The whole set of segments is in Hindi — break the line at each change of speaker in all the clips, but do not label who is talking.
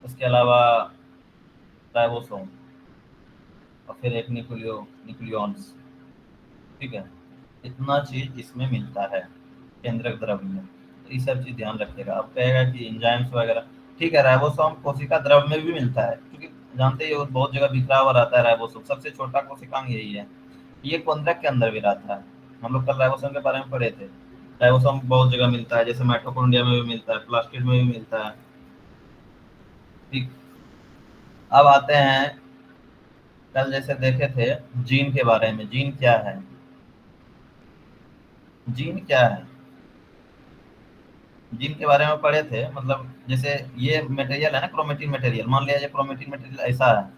उसके अलावा राइबोसोम और फिर एक न्यूक्लियॉन्स। ठीक है, इतना चीज इसमें मिलता है केंद्रक द्रव्य में। तो ये सब चीज ध्यान रखिएगा। अब कहेगा कि एंजाइम्स वगैरह, ठीक है, राइबोसोम कोशिका द्रव्य में भी मिलता है, क्योंकि जानते ही हो बहुत जगह बिखरा हुआ रहता है राइबोसोम। सबसे छोटा कोशिकांग यही है। ये केंद्रक के अंदर भी रहता है। हम लोग कल राइबोसोम के बारे में पढ़े थे। राइबोसोम बहुत जगह मिलता है, जैसे माइटोकॉन्ड्रिया में भी मिलता है, प्लास्टिड में भी मिलता है। ठीक। अब आते हैं, कल जैसे देखे थे जीन के बारे में। जीन क्या है? जीन क्या है? जीन के बारे में पढ़े थे, मतलब जैसे ये मटेरियल है ना, क्रोमेटिन मटेरियल। मान लिया ये क्रोमेटिन मटेरियल ऐसा है,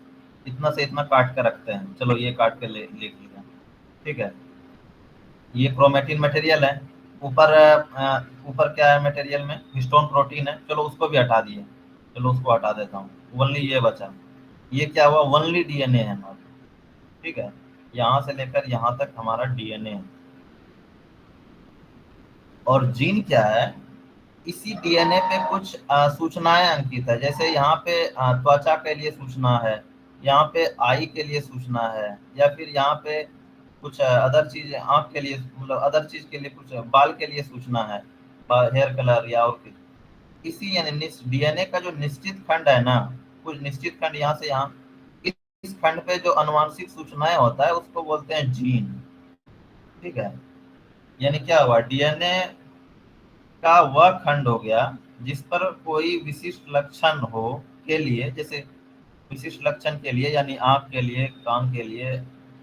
इतना से इतना काट कर रखते हैं। चलो ये काट के ले लिख लिया। ठीक है, ये क्रोमेटिन मटेरियल है। ऊपर ऊपर क्या है मटेरियल में? हिस्टोन प्रोटीन है। चलो उसको भी हटा दिए। चलो उसको हटा देता हूँ, ओनली ये बचा। ये क्या हुआ? ओनली डीएनए है हमारा। ठीक है, यहाँ से लेकर यहाँ तक हमारा डीएनए है। और जीन क्या है? इसी डीएनए पे कुछ सूचनाएं अंकित है। जैसे यहाँ पे त्वचा के लिए सूचना है, यहाँ पे आई के लिए सूचना है, या फिर यहाँ पे कुछ अदर चीज, आंख के लिए, मतलब अदर चीज के लिए, कुछ बाल के लिए सूचना है, हेयर कलर या और कुछ। इसी यानी डीएनए का जो निश्चित खंड है ना, कुछ निश्चित खंड यहाँ से यहाँ, इस खंड पे जो अनुवांशिक सूचनाएं होता है उसको बोलते हैं जीन। ठीक है, यानी क्या हुआ? डीएनए का वह खंड हो गया जिस पर कोई विशिष्ट लक्षण हो के लिए, जैसे विशिष्ट लक्षण के लिए यानी आंख के लिए, कान के लिए,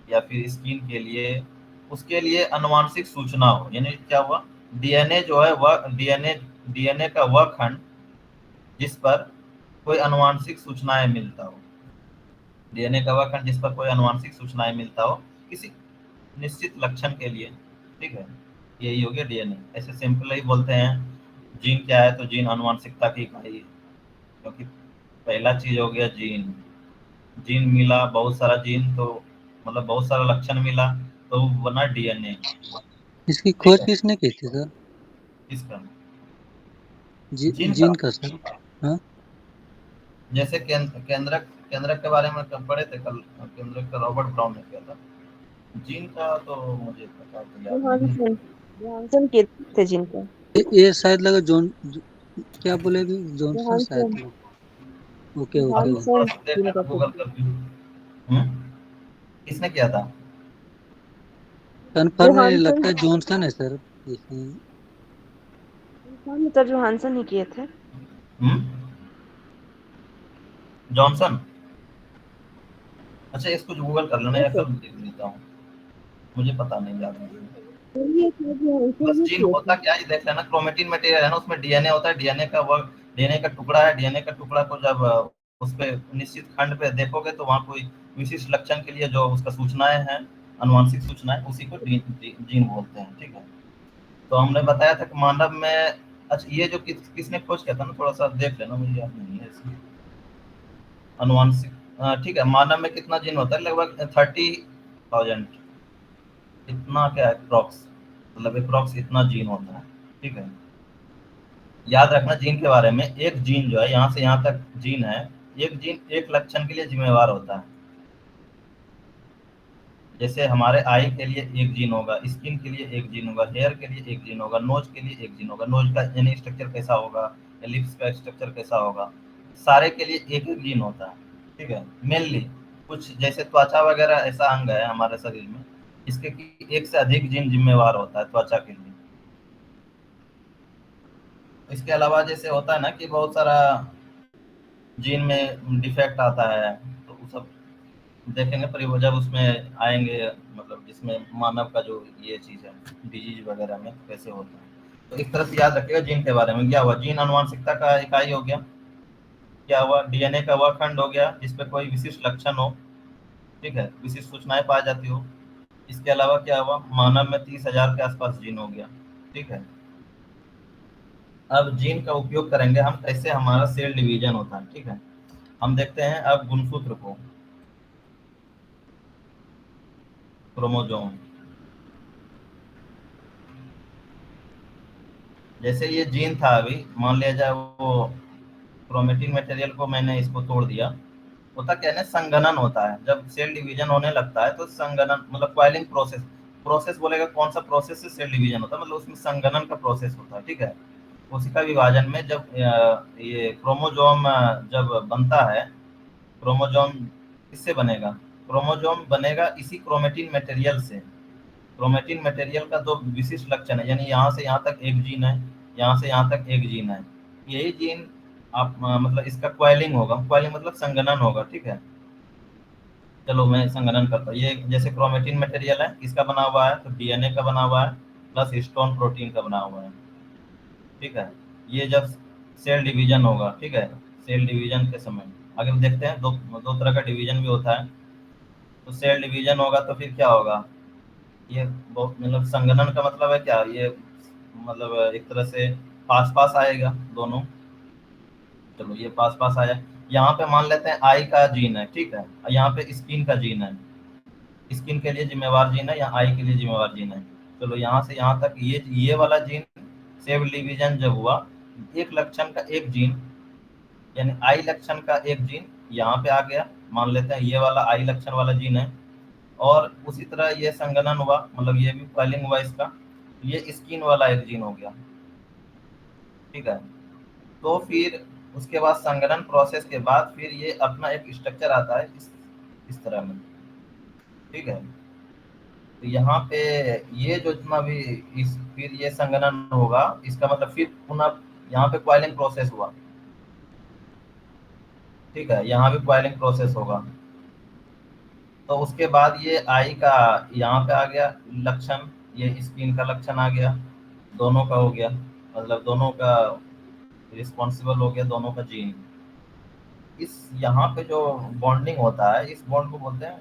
या फिर स्किन के लिए, उसके लिए अनुवांशिक सूचना हो। यानी क्या हुआ? डीएनए जो है वह डीएनए का वह खंड जिस पर कोई अनुवांशिक सूचनाएं मिलता हो। डीएनए का वह खंड जिस पर कोई अनुवांशिक सूचनाएं मिलता हो किसी निश्चित लक्षण के लिए। ठीक है, यही हो गया डीएनए। ऐसे सिंपल ही बोलते हैं। जीन क्या है? तो जीन आनुवंशिकता की इकाई है, क्योंकि पहला चीज हो गया जीन। जीन मिला बहुत सारा, जीन तो मतलब बहुत सारा लक्षण मिला, तो वो बना डीएनए।
इसकी
ठीक
खोज
है,
किसने की थी सर?
इसका जीन का,
जीन का सर? हाँ।
जैसे केंद्रक केंद्रक के बारे में कल पढ़े थे। कल केंद्रक का रॉबर्ट ब्राउन ने किया था। जीन का तो मुझे पता तो याद नहीं है।
जोहानसन जोहानसन के थे जिनका।
ये शायद लगा क्या बोले अभी? जॉनसन शायद
जोहानसन
लगा। ओके
अब
ओके।
थोड़ा
जोहानसन
सा देख
जिनका
लेना
थे।
गूगल करके। किसने किया था?
कन्फर्म
जोहानसन
लगता है जॉनसन है सर इसमें।
सर जोहानसन ही किए थे।
हम्म जॉनसन। अच्छा, इसको गूगल कर लेना
यस
या
सर।
फिर देख लेता हूँ। मुझे पता नहीं, याद नहीं।
ये थे जोहानसन
बस
ही
जीन
किए
होता
थे।
क्या है ये देख लेना। क्रोमेटिन मटेरियल है ना, उसमें डीएनए होता है। डीएनए का वर्क, डीएनए का टुकड़ा है। डीएनए का टुकड़ा को जब उस पे निश्चित खंड पे देखोगे तो वहाँ कोई विशिष्ट लक्षण के लिए जो उसका सूचनाएं हैं, अनुवांशिक सूचनाएं, उसी को जीन बोलते हैं। ठीक है, तो हमने बताया था कि मानव में, अच्छा ये जो किसने खोज किया था ना, थोड़ा सा देख लेना, मुझे याद नहीं है इसमें। अनुवांशिक, ठीक है, मानव में कितना जीन होता है? लगभग 30,000। इतना क्या अप्रोक्स, मतलब अप्रोक्स इतना जीन होता है। ठीक है, याद रखना जीन के बारे में। एक जीन जो है, यहाँ से यहाँ तक जीन है, एक जीन एक लक्षण के लिए जिम्मेवार होता है। जैसे हमारे आई के लिए एक जीन होगा, स्किन के लिए एक जीन होगा, हेयर के लिए एक जीन होगा, नोज के लिए एक जीन होगा। नोज का यानी स्ट्रक्चर कैसा होगा, लिप्स का स्ट्रक्चर कैसा होगा, सारे के लिए एक एक जीन होता है। ठीक है, मेनली कुछ जैसे त्वचा वगैरह ऐसा अंग है हमारे शरीर में, इसके की एक से अधिक जीन जिम्मेवार होता है त्वचा के लिए। इसके अलावा जैसे होता है ना कि बहुत सारा जीन में डिफेक्ट आता है, तो वो सब देखेंगे पर जब उसमें आएंगे, मतलब जिसमें मानव का जो ये चीज़ है डिजीज वगैरह में कैसे होता है। तो इस तरह से याद रखिएगा जीन के बारे में। क्या हुआ? जीन आनुवंशिकता का इकाई हो गया। क्या हुआ? डीएनए का वह खंड हो गया जिसपे कोई विशिष्ट लक्षण हो। ठीक है, विशिष्ट सूचनाएं पाई जाती हो। इसके अलावा क्या हुआ? मानव में 30,000 के आसपास जीन हो गया। ठीक है, अब जीन का उपयोग करेंगे हम कैसे हमारा सेल डिवीजन होता है। ठीक है, हम देखते हैं अब गुणसूत्र को, क्रोमोजोम। जैसे ये जीन था, अभी मान लिया जाए वो क्रोमेटिन मटेरियल को मैंने इसको तोड़ दिया। होता क्या है ना, संघनन होता है जब सेल डिवीजन होने लगता है, तो संघनन मतलब क्वाइलिंग प्रोसेस। प्रोसेस बोलेगा कौन सा प्रोसेस से सेल डिवीजन होता है, मतलब उसमें संघनन का प्रोसेस होता है, ठीक है। कोशिका विभाजन में जब ये क्रोमोजोम जब बनता है, क्रोमोजोम किससे बनेगा? क्रोमोजोम बनेगा इसी क्रोमेटिन मटेरियल से। क्रोमेटिन मटेरियल का दो विशिष्ट लक्षण है, यानी यहाँ से यहाँ तक एक जीन है, यहाँ से यहाँ तक एक जीन है। यही जीन आप मतलब इसका क्वाइलिंग होगा, क्वाइलिंग मतलब संघनन होगा, ठीक है। चलो मैं संघनन करता हूँ। ये जैसे क्रोमेटिन मटेरियल है, किसका बना हुआ है? तो डीएनए का बना हुआ है, प्लस हिस्टोन प्रोटीन का बना हुआ है, ठीक है। ये जब सेल डिवीजन होगा, ठीक है, सेल डिवीजन के समय आगे हम देखते हैं, दो दो तरह का डिवीजन भी होता है। तो सेल डिवीजन होगा तो फिर क्या होगा? ये बहुत मतलब संघनन का मतलब है क्या? ये मतलब एक तरह से पास पास आएगा दोनों। चलो ये पास पास आया। यहाँ पे मान लेते हैं आई का जीन है, ठीक है, यहाँ पे स्किन का जीन है। स्किन के लिए जिम्मेवार जीन है, या आई के लिए जिम्मेवार जीन है। चलो यहाँ से यहाँ तक ये वाला जीन सेल डिवीजन जब हुआ, एक लक्षण का एक जीन, यानी आई लक्षण का एक जीन यहाँ पे आ गया, मान लेते हैं ये वाला आई लक्षण वाला जीन है। और उसी तरह ये संघनन हुआ, मतलब ये भी फाइलिंग हुआ इसका, ये स्किन वाला एक जीन हो गया, ठीक है। तो फिर उसके बाद संघनन प्रोसेस के बाद फिर ये अपना एक स्ट्रक्चर आता है इस तरह में, ठीक है। तो यहाँ पे ये जो जितना भी इस फिर ये संघनन होगा, इसका मतलब फिर पुनः यहाँ पे क्वाइलिंग प्रोसेस हुआ, ठीक है, यहाँ भी क्वाइलिंग प्रोसेस होगा। तो उसके बाद ये आई का यहाँ पे आ गया लक्षण, ये स्किन का लक्षण आ गया, दोनों का हो गया, मतलब दोनों का रिस्पॉन्सिबल हो गया, दोनों का जीन। इस यहाँ पे जो बॉन्डिंग होता है, इस बॉन्ड को बोलते हैं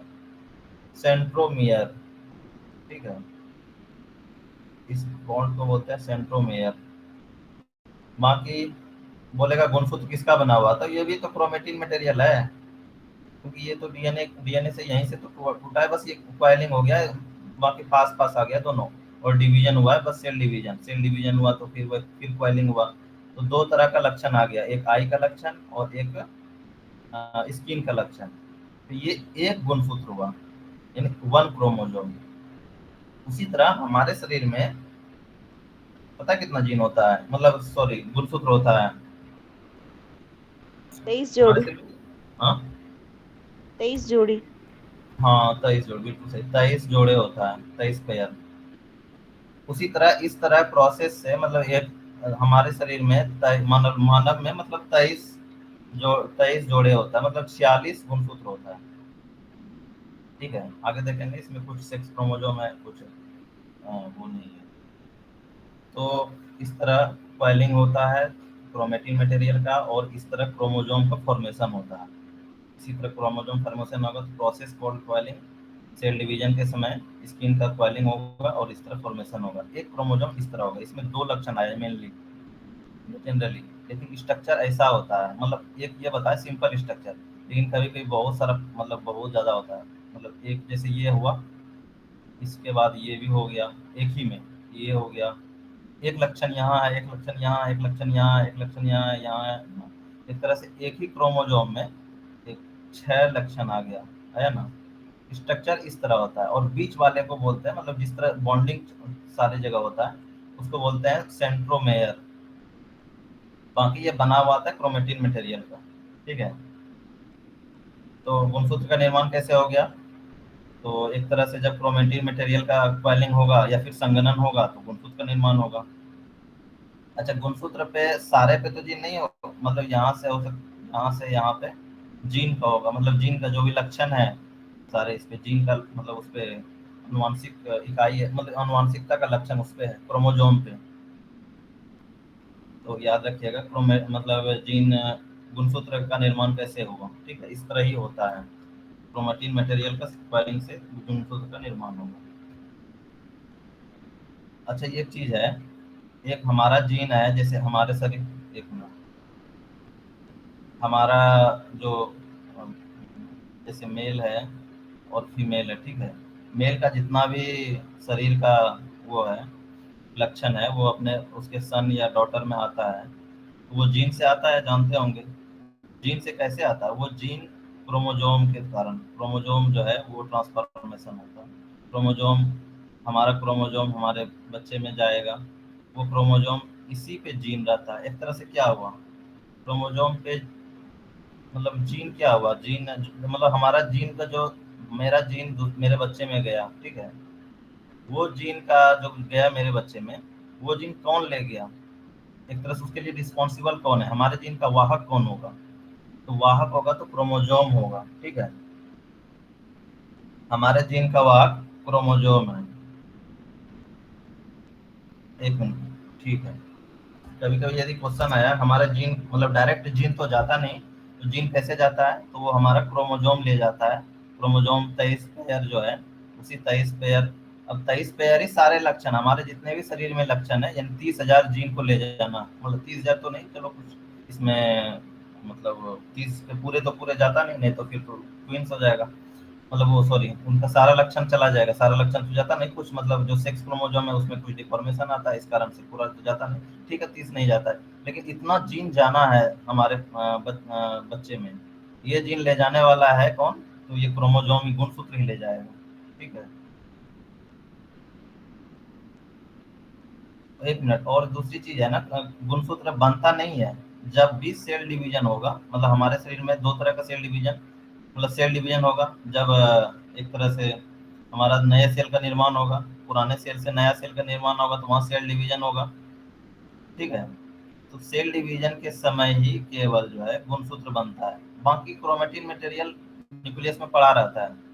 सेंट्रोमियर, ठीक है, इस बॉन्ड को बोलते हैं सेंट्रोमियर। बाकी बोलेगा गुणसूत्र किसका बना हुआ, तो ये भी तो क्रोमेटिन मटेरियल है, क्योंकि ये तो डीएनए डीएनए से यहीं से तो टूटा है, बस ये क्वाइलिंग हो गया है, बाकी पास पास आ गया दोनों। और डिवीजन हुआ है, बस सेल डिवीजन हुआ तो फिर फिर क्वाइलिंग हुआ। तो दो तरह का लक्षण आ गया, एक आई का लक्षण और एक स्किन का लक्षण। तो ये एक गुणसूत्र हुआ, यानी वन क्रोमोजोम। उसी तरह हमारे शरीर में पता कितना जीन होता है, मतलब सॉरी गुणसूत्र होता है
23
हमारे
जोड़ी।
शरीर में? हाँ
23 जोड़ी।
हाँ 23 जोड़े, बिल्कुल सही, 23 जोड़े होता है, 23 पेयर। उसी तरह इस तरह प्रोसेस से मतलब एक हमारे शरीर में मानव मानव में मतलब 23 जोड़े होता है, मतलब 46 गुणसूत्र होता है, ठीक है। आगे देखेंगे इसमें कुछ सेक्स क्रोमोजोम है, कुछ वो नहीं है। तो इस तरह क्वाइलिंग होता है क्रोमेटिन मटेरियल का, और इस तरह क्रोमोजोम का फॉर्मेशन होता है। इसी तरह क्रोमोजोम फॉर्मेशन होगा तो process called coiling. Cell division के समय स्किन का क्वाइलिंग होगा और इस तरह फॉर्मेशन होगा। एक क्रोमोजोम इस तरह होगा, इसमें दो लक्षण आए मेनली जनरली, लेकिन स्ट्रक्चर ऐसा होता है, मतलब एक ये बताया सिंपल स्ट्रक्चर, लेकिन कभी कभी बहुत सारा मतलब बहुत ज़्यादा होता है। मतलब एक जैसे ये हुआ, इसके बाद ये भी हो गया, एक ही में ये हो गया, एक लक्षण यहाँ है, एक लक्षण यहाँ, एक लक्षण यहाँ, एक लक्षण यहाँ है, यहाँ है। इस तरह से एक ही क्रोमोजोम में एक 6 लक्षण आ गया, है ना। स्ट्रक्चर इस तरह होता है, और बीच वाले को बोलते हैं, मतलब जिस तरह बॉन्डिंग सारी जगह होता है उसको बोलते हैं सेंट्रोमेयर। बाकी ये बना हुआ था क्रोमेटिन मटेरियल का, ठीक है। तो गुणसूत्र का निर्माण कैसे हो गया? तो एक तरह से जब क्रोमेटिन मटेरियल का क्वाइलिंग होगा या फिर संघनन होगा तो गुणसूत्र का निर्माण होगा। अच्छा, गुणसूत्र पे सारे पे तो जीन नहीं हो, मतलब यहाँ से हो सकता, यहाँ से यहाँ पे जीन का होगा, मतलब जीन का जो भी लक्षण है सारे इस पे जीन का, मतलब उस पे अनुवांशिक इकाई है, मतलब अनुवांशिकता का लक्षण उस पे है क्रोमोजोम पे। तो याद रखिएगा मतलब जीन गुणसूत्र का निर्माण कैसे होगा, ठीक है, इस तरह ही होता है। क्रोमेटिन मटेरियल का स्क्वायरिंग से गुणसूत्र का निर्माण होगा। अच्छा एक चीज है, एक हमारा जीन है, जैसे हमारे शरीर, एक मिनट, हमारा जो अम, जैसे मेल है और फीमेल है, ठीक है। मेल का जितना भी शरीर का वो है लक्षण है, वो अपने उसके सन या डॉटर में आता है, तो वो जीन से आता है, जानते होंगे। जीन से कैसे आता है? वो जीन क्रोमोजोम के कारण, क्रोमोजोम जो है वो ट्रांसफॉर्मेशन होता है। क्रोमोजोम, हमारा क्रोमोजोम हमारे बच्चे में जाएगा, वो क्रोमोजोम इसी पे जीन रहता है। एक तरह से क्या हुआ, क्रोमोजोम पे मतलब जीन क्या हुआ, जीन मतलब हमारा जीन का जो, मेरा जीन मेरे बच्चे में गया, ठीक है, वो जीन का जो गया मेरे बच्चे में, वो जीन कौन ले गया? एक तरह से उसके लिए रिस्पॉन्सिबल कौन है? हमारे जीन का वाहक कौन होगा? तो वाहक होगा तो क्रोमोजोम होगा, ठीक है। हमारे जीन का वाहक क्रोमोजोम है। एक मिनट, ठीक है। कभी कभी यदि क्वेश्चन आया, हमारा जीन मतलब डायरेक्ट जीन तो जाता नहीं, तो जीन कैसे जाता है? तो वो हमारा क्रोमोजोम ले जाता है। क्रोमोजोम 23 पेयर जो है, उसी 23 पेयर, अब 23 पेयर ही सारे लक्षण, हमारे जितने भी शरीर में लक्षण है, यानी 30,000 जीन को ले जाना, मतलब 30,000 तो नहीं, चलो कुछ इसमें मतलब 30 के पूरे तो पूरे जाता नहीं, नहीं तो फिर तो ट्विंस हो जाएगा, मतलब वो सॉरी उनका सारा लक्षण चला जाएगा, सारा लक्षण तो जाता नहीं, कुछ मतलब जो सेक्स क्रोमोसोम है उसमें कुछ डिफॉर्मेशन आता है, इस कारण से पूरा तो जाता नहीं, ठीक है, 30 नहीं जाता है। लेकिन इतना जीन जाना है हमारे बच्चे में, ये जीन ले जाने वाला है कौन? तो ये क्रोमोसोम ही, गुणसूत्र ही ले जाएगा, ठीक है। एक मिनट, और दूसरी चीज है ना, गुणसूत्र बनता नहीं है, जब भी सेल डिवीजन होगा, मतलब हमारे शरीर में दो तरह का सेल डिवीजन, मतलब सेल डिवीजन होगा जब एक तरह से हमारा नए सेल का निर्माण होगा, पुराने सेल से नया सेल का निर्माण होगा, तो वहाँ सेल डिवीजन होगा, ठीक है। तो सेल डिवीजन के समय ही केवल जो है गुणसूत्र बनता है, बाकी क्रोमेटिन मटेरियल न्यूक्लियस में पड़ा रहता है।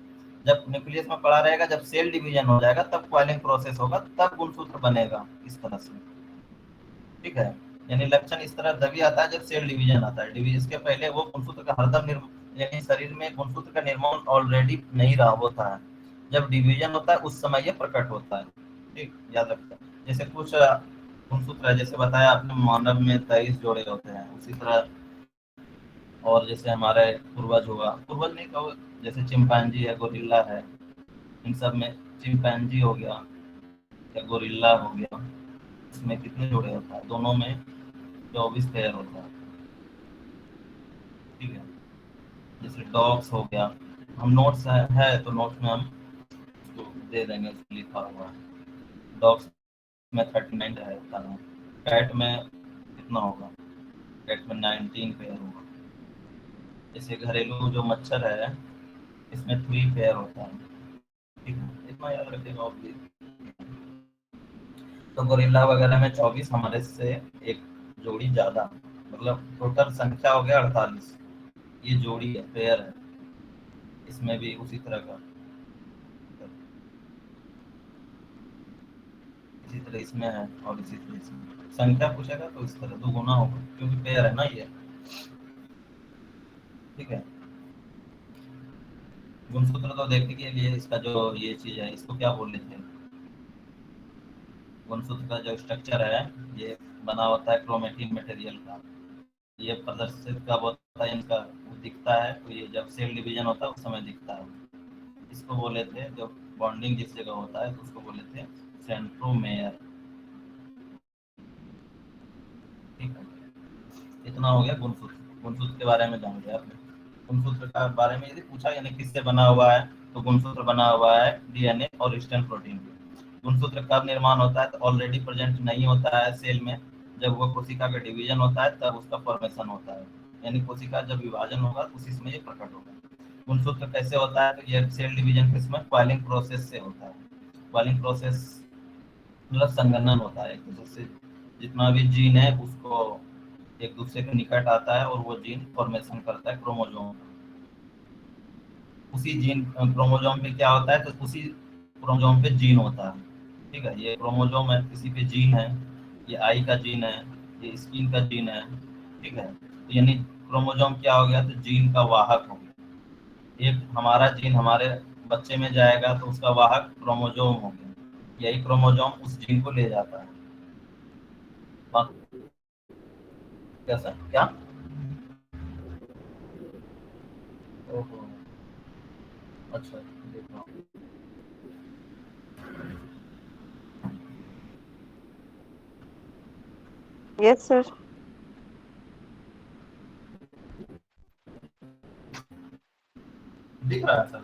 जब न्यूक्लियस में पड़ा रहेगा, जब सेल डिवीजन हो जाएगा तब क्वाइलिंग प्रोसेस होगा, तब गुणसूत्र बनेगा, इस तरह से, ठीक है। यानी लक्षण इस तरह तभी आता है जब सेल डिवीजन आता है, डिवीजन इसके पहले वो गुणसूत्र का हरदम यानी शरीर में गुणसूत्र का निर्माण ऑलरेडी नहीं रहा होता है, जब डिवीजन होता है उस समय ये प्रकट होता है, ठीक, याद रखना। जैसे कुछ गुणसूत्र है, जैसे बताया आपने मानव में 23 जोड़े होते हैं, उसी तरह और जैसे हमारे पूर्वज हुआ, पूर्वज नहीं कहो, जैसे चिंपैंजी है, गोरिल्ला है, इन सब में चिंपैंजी हो गया या गोरिल्ला हो गया, इसमें कितने जोड़े होता है? दोनों में 24 पेयर होता है, ठीक है। जैसे डॉग्स हो गया, हम नोट्स है तो नोट्स में हम उसको दे देंगे, उसमें लिखा हुआ है। डॉग्स में 39 है बताना, कैट में कितना होगा? कैट में 19 पेयर होगा। जैसे घरेलू जो मच्छर है, इसमें 3 पेयर होता है, ठीक है, इतना याद रखेगा और भी। तो गोरिल्ला वगैरह में 24, हमारे से एक जोड़ी ज्यादा, मतलब टोटल संख्या हो गया 48, ये जोड़ी है, पेयर है, इसमें भी उसी तरह का, इसी तरह इसमें है और इसी तरह इसमें संख्या पूछेगा तो इस तरह 2 गुना होगा, क्योंकि पेयर है ना ये, ठीक है। गुणसूत्र तो देखने के लिए इसका जो ये चीज है, इसको क्या बोल लेते हैं? गुणसूत्र का जो स्ट्रक्चर है, ये बना होता है क्रोमेटिन मटेरियल का, ये प्रदर्शित कब होता है इनका, दिखता है तो ये जब सेल डिवीजन होता है उस समय दिखता है। इसको बोले थे, जो बॉन्डिंग जिस जगह होता है तो उसको बोले थे सेंट्रोमेयर, ठीक है। इतना हो गया गुणसूत्र, गुणसूत्र के बारे में जान लिया आपने। गुणसूत्र के बारे में यदि पूछा यानी किससे बना हुआ है, तो गुणसूत्र बना हुआ है डीएनए और ईस्टर्न प्रोटीन के। गुणसूत्र कब निर्माण होता है? तो ऑलरेडी प्रेजेंट नहीं होता है सेल में, जब वो कोशिका का डिवीजन होता है तब उसका फॉर्मेशन होता है, यानी कोशिका जब विभाजन होगा तो उसी समय ये प्रकट होगा। गुणसूत्र कैसे होता है? तो ये सेल डिवीजन के समय क्वाइलिंग प्रोसेस से होता है। क्वाइलिंग प्रोसेस मतलब संगठन होता है, एक दूसरे से जितना भी जीन है उसको एक दूसरे के निकट आता है और वो जीन फॉर्मेशन करता है क्रोमोजोम। उसी जीन क्रोमोजोम पे क्या होता है? तो उसी क्रोमोजोम पे जीन होता है, ठीक है। ये क्रोमोजोम है, किसी पे जीन है, ये आई का जीन है, ये स्किन का जीन है, ठीक है। तो यानी क्रोमोजोम क्या हो गया? तो जीन का वाहक हो गया। एक हमारा जीन हमारे बच्चे में जाएगा तो उसका वाहक क्रोमोजोम हो गया, यही क्रोमोजोम उस जीन को ले जाता है। कैसा क्या? ओहो, अच्छा, देखो।
Yes sir.
दिख रहा है सर?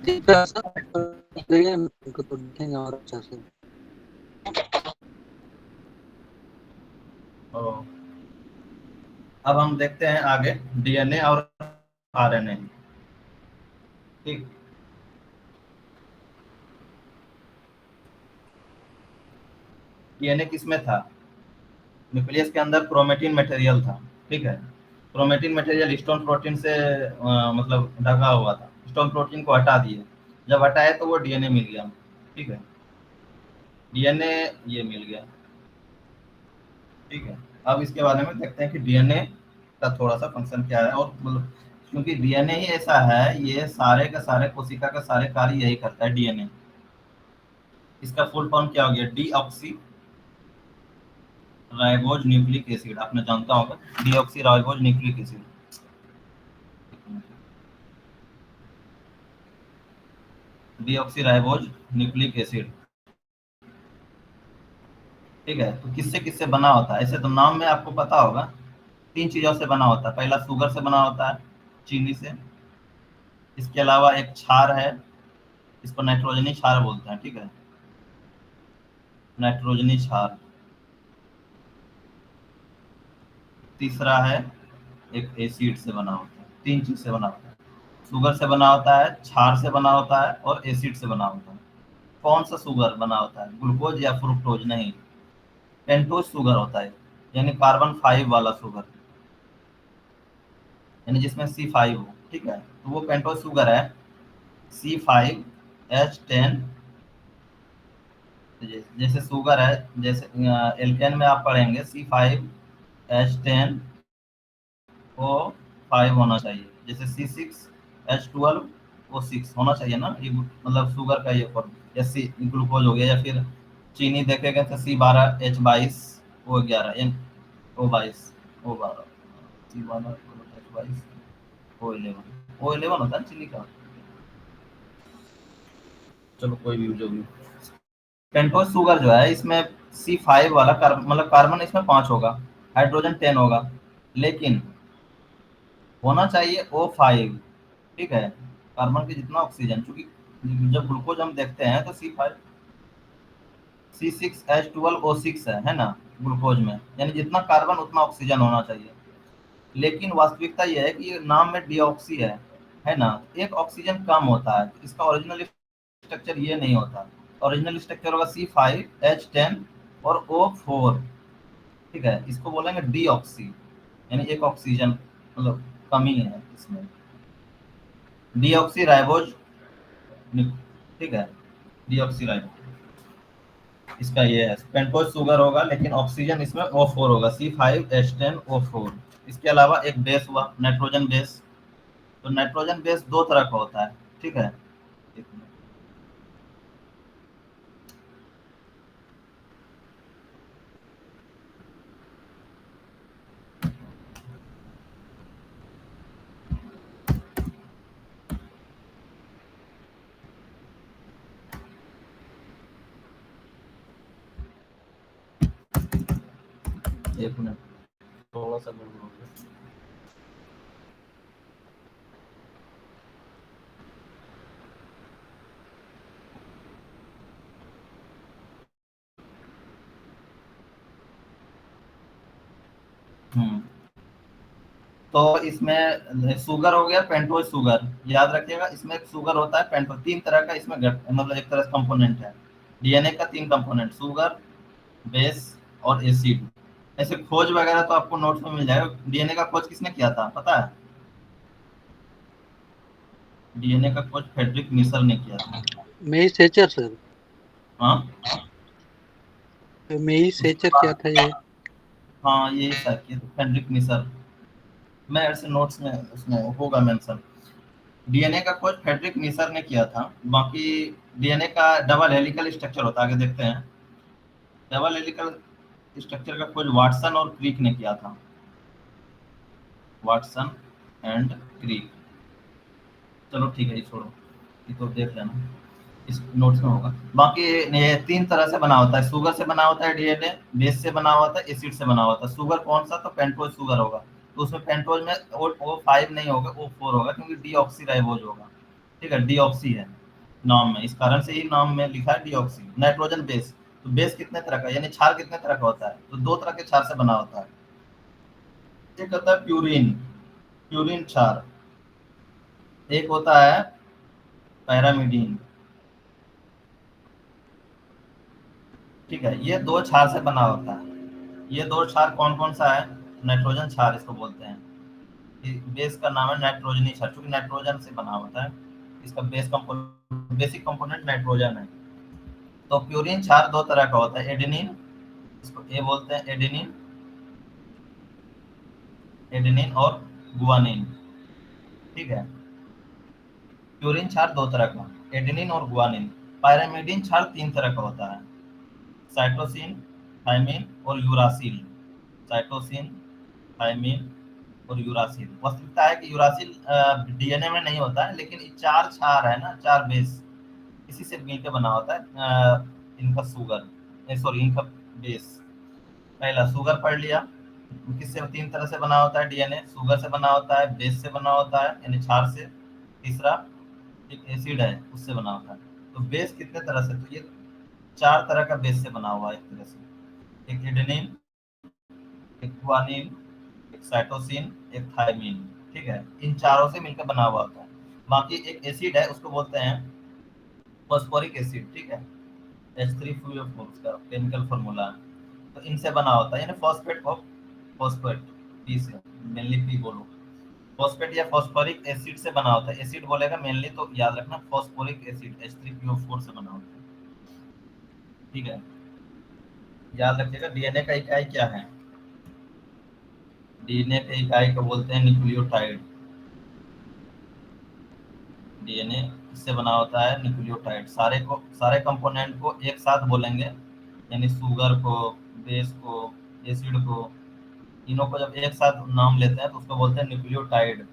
ठीक है सर, उनको तो देखेंगे और अच्छा से।
ओ, अब हम देखते हैं आगे डीएनए और आरएनए। ठीक, डीएनए किसमें था? न्यूक्लियस के अंदर क्रोमेटिन मटेरियल था। ठीक है, क्रोमेटिन मटेरियल हिस्टोन प्रोटीन से मतलब ढका हुआ था। हिस्टोन प्रोटीन को हटा दिए, जब हटाए तो वो डीएनए मिल गया। ठीक है, डीएनए ये मिल गया। ठीक है, अब इसके बारे में देखते हैं कि डीएनए का थोड़ा सा फंक्शन क्या है, और मतलब क्योंकि डीएनए ही ऐसा है, ये सारे का सारे कोशिका का सारे कार्य यही करता है डीएनए। इसका फुल फॉर्म क्या हो गया? डीऑक्सी राइबोज न्यूक्लिक एसिड, आपने जानता होगा deoxy ribose nucleic acid. Deoxy ribose nucleic acid. ठीक है, तो किससे किससे बना होता है? ऐसे तो नाम में आपको पता होगा, 3 चीजों से बना होता है। पहला शुगर से बना होता है, चीनी से। इसके अलावा एक क्षार है, इसको नाइट्रोजनी क्षार बोलते हैं। ठीक है, नाइट्रोजनी क्षार। तीसरा है एक एसिड से बना होता है। 3 चीज से बना होता है, शुगर से बना होता है, क्षार से बना होता है, और एसिड से बना होता है। कौन सा शुगर बना होता है? ग्लूकोज या फ्रुक्टोज? नहीं, पेंटोज शुगर होता है, यानी कार्बन 5 वाला शुगर, यानी जिसमें C5 हो। ठीक है, तो वो पेंटोज शुगर है, C5H10। जैसे शुगर है, जैसे एल्केन में आप पढ़ेंगे C5H10O5 होना चाहिए। जैसे C6H12O6 होना चाहिए ना, ये मतलब शुगर का ये फॉर्म। या सी ग्लूकोज हो गया, या फिर चीनी देखेंगे तो C12H22O11, O22 C12H22O11 होता है चीनी का। चलो कोई भी जो भी। पेंटोज शुगर जो है, इसमें C5 वाला मतलब कार्बन इसमें 5 होगा, हाइड्रोजन 10 होगा, लेकिन होना चाहिए O5। ठीक है, कार्बन के जितना ऑक्सीजन, क्योंकि जब ग्लूकोज हम देखते हैं तो C6H12O6 है ना ग्लूकोज में, यानी जितना कार्बन उतना ऑक्सीजन होना चाहिए। लेकिन वास्तविकता यह है कि ये नाम में डीऑक्सी है ना, एक ऑक्सीजन कम होता है, तो इसका ओरिजिनल स्ट्रक्चर ये नहीं होता। ओरिजिनल स्ट्रक्चर होगा C5H10 और O4। ठीक है, इसको बोलेंगे डीऑक्सी, यानी एक ऑक्सीजन मतलब कमी है इसमें। Deoxy ribose. ठीक है, डीऑक्सी राइबोज इसका ये है। पेंटोज शुगर होगा, लेकिन ऑक्सीजन इसमें O4 होगा, C5H10O4। इसके अलावा एक बेस हुआ, नाइट्रोजन बेस। तो नाइट्रोजन बेस दो तरह का होता है। ठीक है, एक मिनट। एक मिनट, थोड़ा सा गड़बड़ हो गया। हम्म, तो इसमें शुगर हो गया, पेंटोज शुगर। याद रखिएगा, इसमें एक शुगर होता है, पेंटोज। 3 तरह का इसमें मतलब एक तरह से कंपोनेंट है। डीएनए का 3 कंपोनेंट, शुगर, बेस और एसिड। ऐसे खोज वगैरह तो आपको नोट्स में मिल जाएगा। डीएनए का खोज किसने किया था पता है? डीएनए का खोज फ्रेडरिक मिशर ने किया था।
मेई सेचर सर,
हाँ,
मेई
उसके
सेचर क्या
बाद,
था ये?
हाँ यही सर किया था, फ्रेडरिक मिशर। मैं ऐसे नोट्स में उसमें होगा मेंशन। डीएनए का खोज फ्रेडरिक मिशर ने किया था। बाकी डीएनए का डबल हेलिकल स्ट्रक्चर होता है, आगे देखते हैं। डबल हेलिकल स्ट्रक्चर का खोज वाटसन और क्रिक ने किया था। Watson and Crick. चलो ठीक है, ये छोड़ो, ये तो देख लेना। इस नोट्स में होगा। बाकी ये 3 तरह से बना होता है, शुगर से बना होता है डीएनए, बेस से बना होता है, एसिड से बना होता है। शुगर कौन सा? तो पेंटोज शुगर होगा, तो उसमें पेंटोज में O5 नहीं होगा, O4 होगा, क्योंकि डीऑक्सी राइबोज होगा। ठीक है, डीऑक्सी है नाम में, इस कारण से ही नाम में लिखा है डीऑक्सी। नाइट्रोजन बेस, तो बेस कितने तरह का, यानी क्षार कितने तरह का होता है? तो 2 तरह के क्षार से बना होता है। एक होता है प्यूरिन, प्यूरिन क्षार। एक होता है पैरामिडीन। ठीक है, ये 2 क्षार से बना होता है। ये 2 क्षार कौन कौन सा है? नाइट्रोजन क्षार इसको बोलते हैं। बेस का नाम है नाइट्रोजनी क्षार, क्योंकि नाइट्रोजन से बना होता है। इसका बेसिक कंपोनेंट नाइट्रोजन है। तो प्यूरिन क्षार 2 तरह का होता है, एडेनिन, इसको ए बोलते हैं, एडेनिन, एडेनिन और गुआनिन। ठीक है, प्यूरिन क्षार 2 तरह का, एडेनिन और गुआनिन। पायरामिडीन क्षार 3 तरह का होता है, साइटोसिन, थाइमिन और यूरासिल। साइटोसिन, थाइमिन और यूरासिल। वास्तविकता है कि यूरासिल डीएनए में नहीं होता है, लेकिन ये 4 क्षार है ना, 4 बेस, इसी से मिलकर बना होता है इनका शुगर, सॉरी इनका बेस। पहला शुगर पढ़ लिया, किससे? 3 तरह से बना होता है डीएनए, शुगर से बना होता है, बेस से बना होता है यानी क्षार से, तीसरा एक एसिड है उससे बना होता है। तो बेस कितने तरह से? तो ये 4 तरह का बेस से बना हुआ है एक तरह से, एक एडेनिन, एक गुआनिन, एक साइटोसिन, एक थायमिन। ठीक है, इन चारों से मिलकर बना हुआ होता है। बाकी एक एसिड है, उसको बोलते हैं फॉस्फोरिक एसिड। ठीक है, H3PO4 उसका केमिकल फॉर्मूला है। तो इनसे बना होता है, यानी फॉस्फेट ऑफ फॉस्फेट, पी से, मेनली पी बोलो। फॉस्फेट या फॉस्फोरिक एसिड से बना होता है। एसिड बोलेगा मेनली तो याद रखना फॉस्फोरिक एसिड H3PO4 से बना होता है। ठीक है, याद रखिएगा। डीएनए का इकाई क्या है? डीएनए के इकाई को बोलते हैं न्यूक्लियोटाइड। डीएनए इससे बना होता है न्यूक्लियोटाइड। सारे कंपोनेंट को एक साथ बोलेंगे, यानी शुगर को, बेस को, एसिड को, तीनों को जब एक साथ नाम लेते हैं तो उसको बोलते हैं न्यूक्लियोटाइड।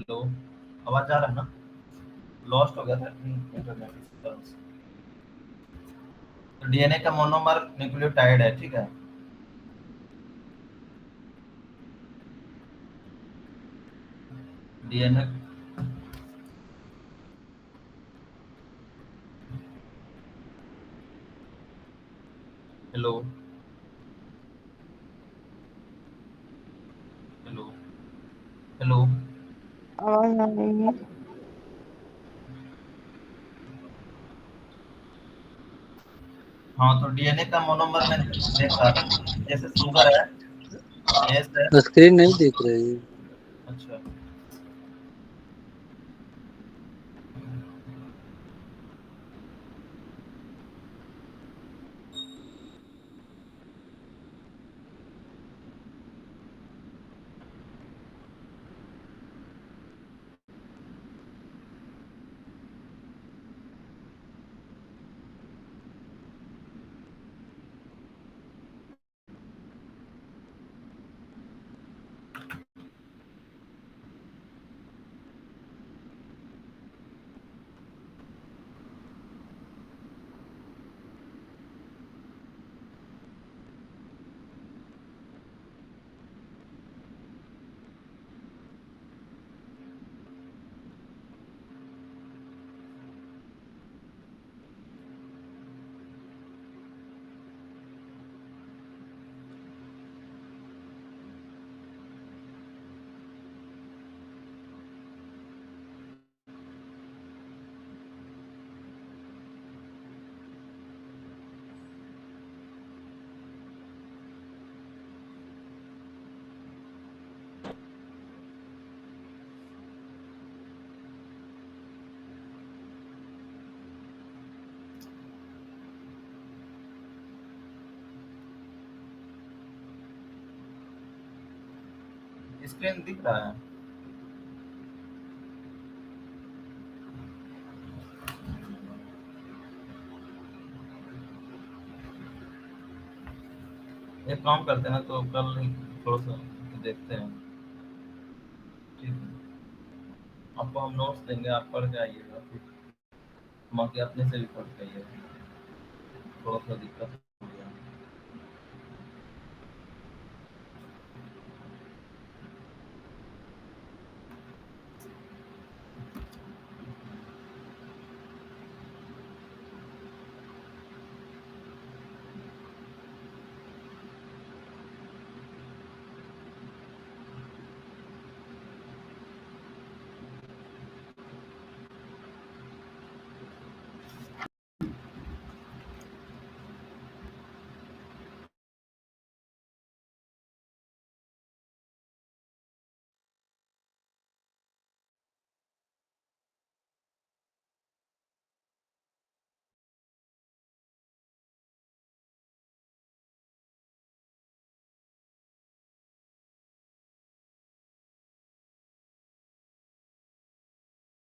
हेलो, आवाज आ रहा है ना? लॉस्ट हो गया था इंटरनेट। तो डीएनए का मोनोमर न्यूक्लियोटाइड है, ठीक है। DNA hello hello hello.
आवाज आ रही है।
हाँ, तो डीएनए का मोनोमर मैं देख रहा था, जैसे शुगर है, एस है।
स्क्रीन नहीं दिख रही है।
अच्छा, स्क्रीन दिख रहा है। एक काम करते हैं ना, तो कल थोड़ा सा देखते हैं, ठीक है। आपको हम नोट्स देंगे, आप पढ़ के आइएगा, फिर बाकी अपने से भी पढ़ के आइएगा। थोड़ा सा दिक्कत